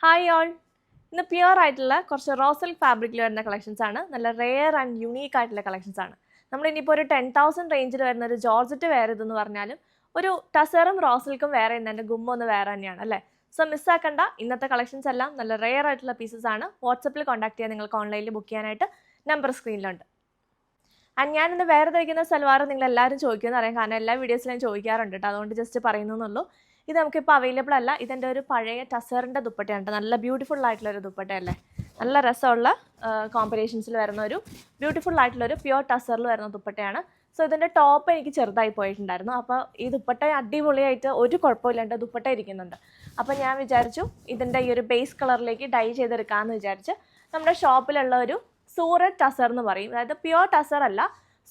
Hi all. ഇന്ന് pure ആയിട്ടുള്ള കുറച്ച് റോ സിൽക്ക് ഫാബ്രിക്കിൽ വരുന്ന കളക്ഷൻസ് ആണ്. നല്ല റെയർ ആൻഡ് യുണീക്ക് ആയിട്ടുള്ള കളക്ഷൻസ് ആണ്. നമ്മൾ ഇനിയിപ്പോൾ ഒരു 10,000 റേഞ്ചിൽ വരുന്ന ഒരു ജോർജറ്റ് വെയർ ഇതെന്ന് പറഞ്ഞാലും ഒരു ടസറും റോ സിൽക്കും വേറെ എന്നതിൻ്റെ ഗുമ്മ ഒന്ന് വേറെ തന്നെയാണ് അല്ലേ. സോ മിസ്സാക്കണ്ട. ഇന്നത്തെ കളക്ഷൻസ് എല്ലാം നല്ല റെയർ ആയിട്ടുള്ള പീസസ് ആണ്. വാട്സപ്പിൽ കോൺടാക്ട് ചെയ്യാൻ നിങ്ങൾക്ക് ഓൺലൈനിൽ ബുക്ക് ചെയ്യാനായിട്ട് നമ്പർ സ്ക്രീനിലുണ്ട്. ആൻഡ് ഞാൻ ഇന്ന് വേറെ തയ്ക്കുന്ന സൽവാർ നിങ്ങൾ എല്ലാവരും ചോദിക്കുമെന്ന് അറിയാം, കാരണം എല്ലാ വീഡിയോസിലും ഞാൻ ചോദിക്കാറുണ്ട് കേട്ടോ, അതുകൊണ്ട് ജസ്റ്റ് പറയുന്നുള്ളൂ. ഇത് നമുക്കിപ്പോൾ അവൈലബിൾ അല്ല. ഇതെൻ്റെ ഒരു പഴയ ടസറിൻ്റെ ദുപ്പട്ടയാണ്. നല്ല ബ്യൂട്ടിഫുൾ ആയിട്ടുള്ളൊരു ദുപ്പട്ടയല്ലേ, നല്ല രസമുള്ള കോമ്പിനേഷൻസിൽ വരുന്ന ഒരു ബ്യൂട്ടിഫുൾ ആയിട്ടുള്ളൊരു പ്യുവർ ടസറിൽ വരുന്ന ദുപ്പട്ടയാണ്. സോ ഇതിൻ്റെ ടോപ്പ് എനിക്ക് ചെറുതായി പോയിട്ടുണ്ടായിരുന്നു. അപ്പോൾ ഈ ദുപ്പട്ട അടിപൊളിയായിട്ട് ഒരു കുഴപ്പമില്ലാണ്ട് ദുപ്പട്ട ഇരിക്കുന്നുണ്ട്. അപ്പോൾ ഞാൻ വിചാരിച്ചു ഇതിൻ്റെ ഈ ഒരു ബേസ് കളറിലേക്ക് ഡൈ ചെയ്തെടുക്കാമെന്ന് വിചാരിച്ച് നമ്മുടെ ഷോപ്പിലുള്ള ഒരു സൂററ്റ് ടസർ എന്ന് പറയും, അതായത് പ്യുവർ ടസർ അല്ല,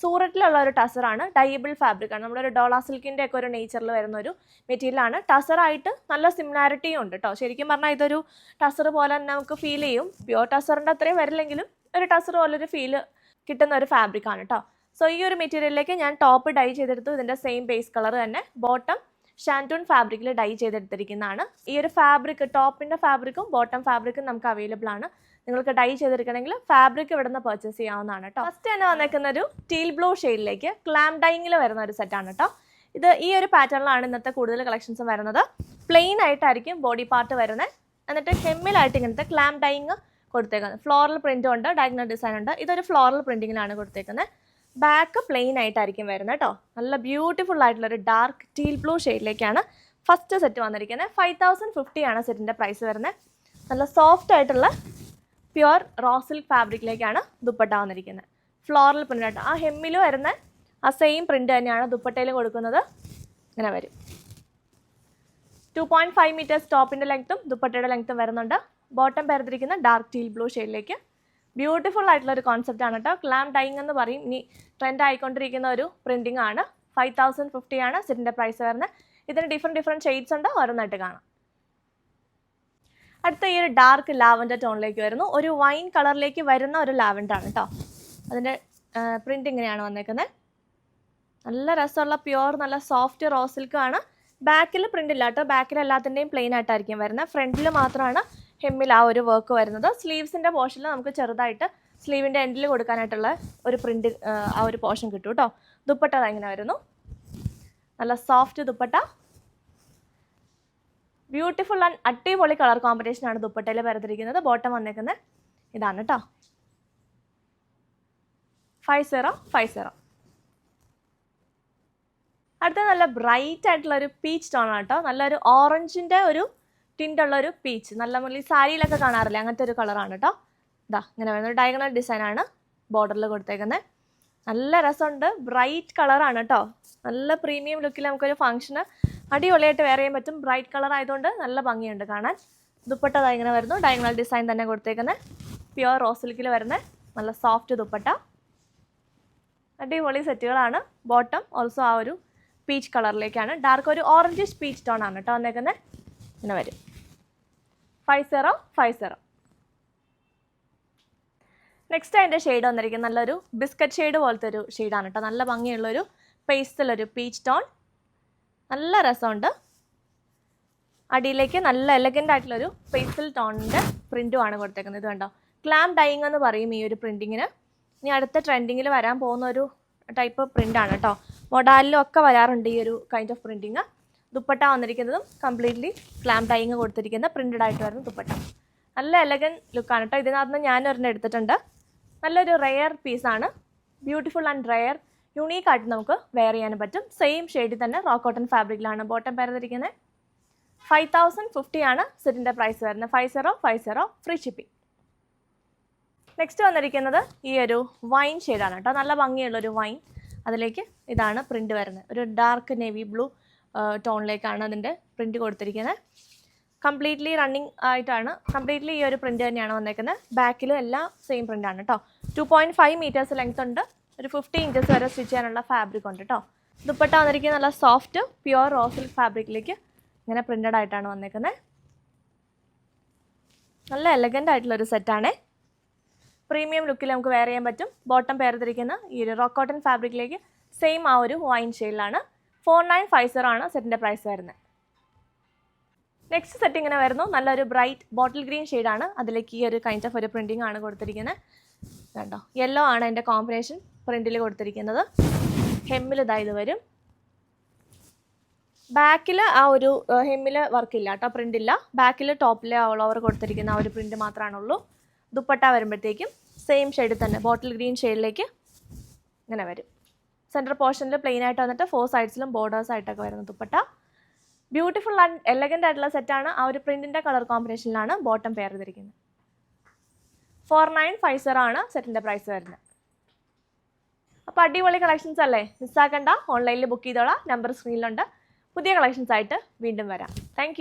സൂററ്റിലുള്ള ഒരു ടസറാണ്. ഡൈബിൾ ഫാബ്രിക്കാണ്. നമ്മളൊരു ഡോള സിൽക്കിൻ്റെ ഒക്കെ ഒരു നേച്ചറിൽ വരുന്ന ഒരു മെറ്റീരിയലാണ്. ടസറായിട്ട് നല്ല സിമിലാരിറ്റിയും ഉണ്ട് കേട്ടോ. ശരിക്കും പറഞ്ഞാൽ ഇതൊരു ടസർ പോലെ തന്നെ നമുക്ക് ഫീൽ ചെയ്യും. പ്യുവർ ടസറിൻ്റെ അത്രയും വരില്ലെങ്കിലും ഒരു ടസർ പോലൊരു ഫീല് കിട്ടുന്ന ഒരു ഫാബ്രിക്കാണ് കേട്ടോ. സോ ഈ ഒരു മെറ്റീരിയലിലേക്ക് ഞാൻ ടോപ്പ് ഡൈ ചെയ്തെടുത്തു. ഇതിൻ്റെ സെയിം ബേസ് കളർ തന്നെ. ബോട്ടം ഷാൻറ്റൂൺ ഫാബ്രിക്കിൽ ഡൈ ചെയ്തെടുത്തിരിക്കുന്നതാണ്. ഈ ഒരു ഫാബ്രിക്, ടോപ്പിൻ്റെ ഫാബ്രിക്കും ബോട്ടം ഫാബ്രിക്കും നമുക്ക് അവൈലബിൾ ആണ്. നിങ്ങൾക്ക് ഡൈ ചെയ്തെടുക്കണമെങ്കിൽ ഫാബ്രിക് ഇവിടെ നിന്ന് പർച്ചേസ് ചെയ്യാവുന്നതാണ് കേട്ടോ. ഫസ്റ്റ് തന്നെ വന്നേക്കുന്ന ഒരു ടീൽ ബ്ലൂ ഷെയ്ഡിലേക്ക് ക്ലാം ഡൈങ്ങിൽ വരുന്ന ഒരു സെറ്റാണ് കേട്ടോ. ഇത് ഈ ഒരു പാറ്റേണിലാണ് ഇന്നത്തെ കൂടുതൽ കളക്ഷൻസും വരുന്നത്. പ്ലെയിൻ ആയിട്ടായിരിക്കും ബോഡി പാർട്ട് വരുന്നത്. എന്നിട്ട് ഹെമ്മിലായിട്ട് ഇങ്ങനത്തെ ക്ലാം ഡൈങ് കൊടുത്തേക്കുന്നത്. ഫ്ലോറൽ പ്രിൻറ്റും ഉണ്ട്, ഡയഗണൽ ഡിസൈൻ ഉണ്ട്. ഇതൊരു ഫ്ലോറൽ പ്രിൻറ്റിങ്ങിലാണ് കൊടുത്തേക്കുന്നത്. ബാക്ക് പ്ലെയിൻ ആയിട്ടായിരിക്കും വരുന്നത് കേട്ടോ. നല്ല ബ്യൂട്ടിഫുൾ ആയിട്ടുള്ളൊരു ഡാർക്ക് ടീൽ ബ്ലൂ ഷെയ്ഡിലേക്കാണ് ഫസ്റ്റ് സെറ്റ് വന്നിരിക്കുന്നത്. 5,050 ആണ് സെറ്റിൻ്റെ പ്രൈസ് വരുന്നത്. നല്ല സോഫ്റ്റ് ആയിട്ടുള്ള പ്യുവർ റോ സിൽക്ക് ഫാബ്രിക്കിലേക്കാണ് ദുപ്പട്ട വന്നിരിക്കുന്നത്. ഫ്ലോറൽ പ്രിൻ്റായിട്ട് ആ ഹെമ്മിൽ വരുന്ന ആ സെയിം പ്രിൻ്റ് തന്നെയാണ് ദുപ്പട്ടയിൽ കൊടുക്കുന്നത്. ഇങ്ങനെ വരും. 2.5 മീറ്റേഴ്സ് ടോപ്പിൻ്റെ ലെങ്ത്തും ദുപ്പട്ടയുടെ ലെങ്ത്തും വരുന്നുണ്ട്. ബോട്ടം പേർത്തിരിക്കുന്ന ഡാർക്ക് ടീൽ ബ്ലൂ ഷെയ്ഡിലേക്ക് ബ്യൂട്ടിഫുൾ ആയിട്ടുള്ള ഒരു കോൺസെപ്റ്റ് ആണ് കേട്ടോ. ക്ലാം ഡൈങ് എന്ന് പറയും. ഇനി ട്രെൻഡ് ആയിക്കൊണ്ടിരിക്കുന്ന ഒരു പ്രിൻറ്റിംഗ് ആണ്. 5,050 ആണ് സെറ്റിൻ്റെ പ്രൈസ് വരുന്നത്. ഇതിന് ഡിഫറെൻറ്റ് ഷെയ്ഡ്സ് ഉണ്ട്, ഓരോന്നായിട്ട് കാണാം. അടുത്ത ഈ ഒരു ഡാർക്ക് ലാവൻഡർ ടോണിലേക്ക് വരുന്നു. ഒരു വൈൻ കളറിലേക്ക് വരുന്ന ഒരു ലാവൻഡർ ആണ് കേട്ടോ. അതിൻ്റെ പ്രിൻ്റ് ഇങ്ങനെയാണ് വന്നേക്കുന്നത്. നല്ല രസമുള്ള പ്യുവർ നല്ല സോഫ്റ്റ് റോ സിൽക്ക് ആണ്. ബാക്കിൽ പ്രിൻ്റ് ഇല്ല കേട്ടോ. ബാക്കിൽ എല്ലാത്തിൻ്റെയും പ്ലെയിൻ ആയിട്ടായിരിക്കും വരുന്നത്. ഫ്രണ്ടിൽ മാത്രമാണ് ഹെമ്മിൽ ആ ഒരു വർക്ക് വരുന്നത്. സ്ലീവ്സിൻ്റെ പോർഷനിൽ നമുക്ക് ചെറുതായിട്ട് സ്ലീവിൻ്റെ എൻഡിൽ കൊടുക്കാനായിട്ടുള്ള ഒരു പ്രിൻ്റ് ആ ഒരു പോർഷൻ കിട്ടും കേട്ടോ. ദുപ്പട്ട ഇങ്ങനെ വരുന്നു. നല്ല സോഫ്റ്റ് ദുപ്പട്ട, ബ്യൂട്ടിഫുൾ ആൻഡ് അടിപൊളി കളർ കോമ്പിനേഷനാണ് ദുപ്പട്ടയിൽ വരുത്തിരിക്കുന്നത്. ബോട്ടം വന്നേക്കുന്നത് ഇതാണ് കേട്ടോ. 5050. അടുത്ത നല്ല ബ്രൈറ്റ് ആയിട്ടുള്ള ഒരു പീച്ച് ടോണാണ് കേട്ടോ. നല്ലൊരു ഓറഞ്ചിൻ്റെ ഒരു ടിൻ്റുള്ളൊരു പീച്ച്, നല്ല മുള്ളി സാരിയിലൊക്കെ കാണാറില്ല, അങ്ങനത്തെ ഒരു കളറാണ് കേട്ടോ. ഇതാ ഇങ്ങനെ വരുന്ന ഒരു ഡയഗണൽ ഡിസൈനാണ് ബോർഡറിൽ കൊടുത്തേക്കുന്നത്. നല്ല രസമുണ്ട്. ബ്രൈറ്റ് കളറാണ് കേട്ടോ. നല്ല പ്രീമിയം ലുക്കിൽ നമുക്കൊരു ഫംഗ്ഷന് അടിപൊളിയായിട്ട് വെയർ ചെയ്യാൻ പറ്റും. ബ്രൈറ്റ് കളർ ആയതുകൊണ്ട് നല്ല ഭംഗിയുണ്ട് കാണാൻ. ദുപ്പട്ട ഇങ്ങനെ വരുന്നു. ഡയഗണൽ ഡിസൈൻ തന്നെ കൊടുത്തേക്കുന്നത്. പ്യുവർ റോ സിൽക്കിൽ വരുന്ന നല്ല സോഫ്റ്റ് ദുപ്പട്ട. അടിപൊളി സെറ്റുകളാണ്. ബോട്ടം ഓൾസോ ആ ഒരു പീച്ച് കളറിലേക്കാണ്. ഡാർക്ക് ഒരു ഓറഞ്ചിഷ് പീച്ച് ടോൺ ആണ് കേട്ടോ വന്നേക്കുന്നത്. ഇങ്ങനെ വരും. 5050. നെക്സ്റ്റ് അതിൻ്റെ ഷെയ്ഡ് വന്നിരിക്കുന്നത് നല്ലൊരു ബിസ്ക്കറ്റ് ഷെയ്ഡ് പോലത്തെ ഒരു ഷെയ്ഡാണ് കേട്ടോ. നല്ല ഭംഗിയുള്ളൊരു പേസ്റ്റലൊരു പീച്ച് ടോൺ. നല്ല രസമുണ്ട്. അടിയിലേക്ക് നല്ല എലഗൻ്റ് ആയിട്ടുള്ളൊരു പേസ്റ്റൽ ടോണിൻ്റെ പ്രിൻറ്റുമാണ് കൊടുത്തേക്കുന്നത്. ഇത് കണ്ടോ, ക്ലാം ഡൈങ് എന്ന് പറയും ഈ ഒരു പ്രിൻറ്റിങ്ങിന്. ഇനി അടുത്ത ട്രെൻഡിങ്ങിൽ വരാൻ പോകുന്ന ഒരു ടൈപ്പ് പ്രിൻ്റാണ് കേട്ടോ. മൊഡാലിലും ഒക്കെ വരാറുണ്ട് ഈ ഒരു കൈൻഡ് ഓഫ് പ്രിൻറ്റിങ്. ദുപ്പട്ട വന്നിരിക്കുന്നതും കംപ്ലീറ്റ്ലി ക്ലാം ഡൈങ് കൊടുത്തിരിക്കുന്ന പ്രിൻറ്റഡ് ആയിട്ട് വരുന്ന ദുപ്പട്ട. നല്ല എലഗൻ ലുക്കാണ് കേട്ടോ. ഇതിനകത്ത് ഞാൻ ഒരെണ്ണം എടുത്തിട്ടുണ്ട്. നല്ലൊരു റെയർ പീസാണ്. ബ്യൂട്ടിഫുൾ ആൻഡ് റെയർ യുണീക്ക് ആയിട്ട് നമുക്ക് വെയർ ചെയ്യാനും പറ്റും. സെയിം ഷെയ്ഡിൽ തന്നെ റോ കോട്ടൺ ഫാബ്രിക്കിലാണ് ബോട്ടം പേർത്തിരിക്കുന്നത്. 5,050 ആണ് സെറ്റിൻ്റെ പ്രൈസ് വരുന്നത്. 5050 ഫ്രീ ഷിപ്പിംഗ്. നെക്സ്റ്റ് വന്നിരിക്കുന്നത് ഈ ഒരു വൈൻ ഷെയ്ഡാണ് കേട്ടോ. നല്ല ഭംഗിയുള്ളൊരു വൈൻ. അതിലേക്ക് ഇതാണ് പ്രിൻ്റ് വരുന്നത്. ഒരു ഡാർക്ക് നേവി ബ്ലൂ ടോണിലേക്കാണ് അതിൻ്റെ പ്രിൻ്റ് കൊടുത്തിരിക്കുന്നത്. കംപ്ലീറ്റ്ലി റണ്ണിങ് ആയിട്ടാണ്. കംപ്ലീറ്റ്ലി ഈ ഒരു പ്രിൻ്റ് തന്നെയാണ് വന്നേക്കുന്നത്. ബാക്കിലും എല്ലാം സെയിം പ്രിൻ്റാണ് കേട്ടോ. 2.5 മീറ്റേഴ്സ് ലെങ്ത് ഉണ്ട്. ഒരു 50 ഇഞ്ചസ് വരെ സ്റ്റിച്ച് ചെയ്യാനുള്ള ഫാബ്രിക് ഉണ്ട് കേട്ടോ. ദുപ്പട്ട വന്നിരിക്കുന്നത് നല്ല സോഫ്റ്റ് പ്യുവർ റോ സിൽക്ക് ഫാബ്രിക്കിലേക്ക് ഇങ്ങനെ പ്രിൻ്റഡ് ആയിട്ടാണ് വന്നേക്കുന്നത്. നല്ല എലഗൻ്റ് ആയിട്ടുള്ളൊരു സെറ്റാണ്. പ്രീമിയം ലുക്കിൽ നമുക്ക് വെയർ ചെയ്യാൻ പറ്റും. ബോട്ടം പേർത്തിരിക്കുന്ന ഈ ഒരു റോ കോട്ടൺ ഫാബ്രിക്കിലേക്ക് സെയിം ആ ഒരു വൈൻ ഷെയ്ഡിലാണ്. 4950 ആണ് സെറ്റിൻ്റെ പ്രൈസ് വരുന്നത്. നെക്സ്റ്റ് സെറ്റ് ഇങ്ങനെ വരുന്നു. നല്ലൊരു ബ്രൈറ്റ് ബോട്ടിൽ ഗ്രീൻ ഷെയ്ഡാണ്. അതിലേക്ക് ഈ ഒരു കൈൻഡ് ഓഫ് ഒരു പ്രിൻറ്റിംഗ് ആണ് കൊടുത്തിരിക്കുന്നത്. കണ്ടോ, യെല്ലോ ആണ് അതിൻ്റെ കോമ്പിനേഷൻ പ്രിൻറ്റിൽ കൊടുത്തിരിക്കുന്നത്. ഹെമ്മിൽ ഇതാ ഇത് വരും. ബാക്കിൽ ആ ഒരു ഹെമ്മിൽ വർക്കില്ല കേട്ടോ, പ്രിൻ്റില്ല. ബാക്കിൽ ടോപ്പിൽ ഓൾ ഓവർ കൊടുത്തിരിക്കുന്ന ആ ഒരു പ്രിൻറ്റ് മാത്രമാണുള്ളൂ. ദുപ്പട്ട വരുമ്പോഴത്തേക്കും സെയിം ഷെയ്ഡിൽ തന്നെ ബോട്ടിൽ ഗ്രീൻ ഷെയ്ഡിലേക്ക് ഇങ്ങനെ വരും. സെൻറ്റർ പോർഷനിൽ പ്ലെയിൻ ആയിട്ട് വന്നിട്ട് 4 സൈഡ്സിലും ബോർഡേഴ്സ് ആയിട്ടൊക്കെ വരുന്ന ദുപ്പട്ട. ബ്യൂട്ടിഫുൾ ആൻഡ് എലഗൻ്റ് ആയിട്ടുള്ള സെറ്റാണ്. ആ ഒരു പ്രിൻറ്റിൻ്റെ കളർ കോമ്പിനേഷനിലാണ് ബോട്ടം പെയർ ചെയ്തിരിക്കുന്നത്. 4950 ആണ് സെറ്റിൻ്റെ പ്രൈസ് വരുന്നത്. അപ്പോൾ അടിപൊളി കളക്ഷൻസ് അല്ലേ, മിസ്സാക്കണ്ട. ഓൺലൈനിൽ ബുക്ക് ചെയ്തോളാം, നമ്പർ സ്ക്രീനിലുണ്ട്. പുതിയ കളക്ഷൻസ് ആയിട്ട് വീണ്ടും വരാം. താങ്ക്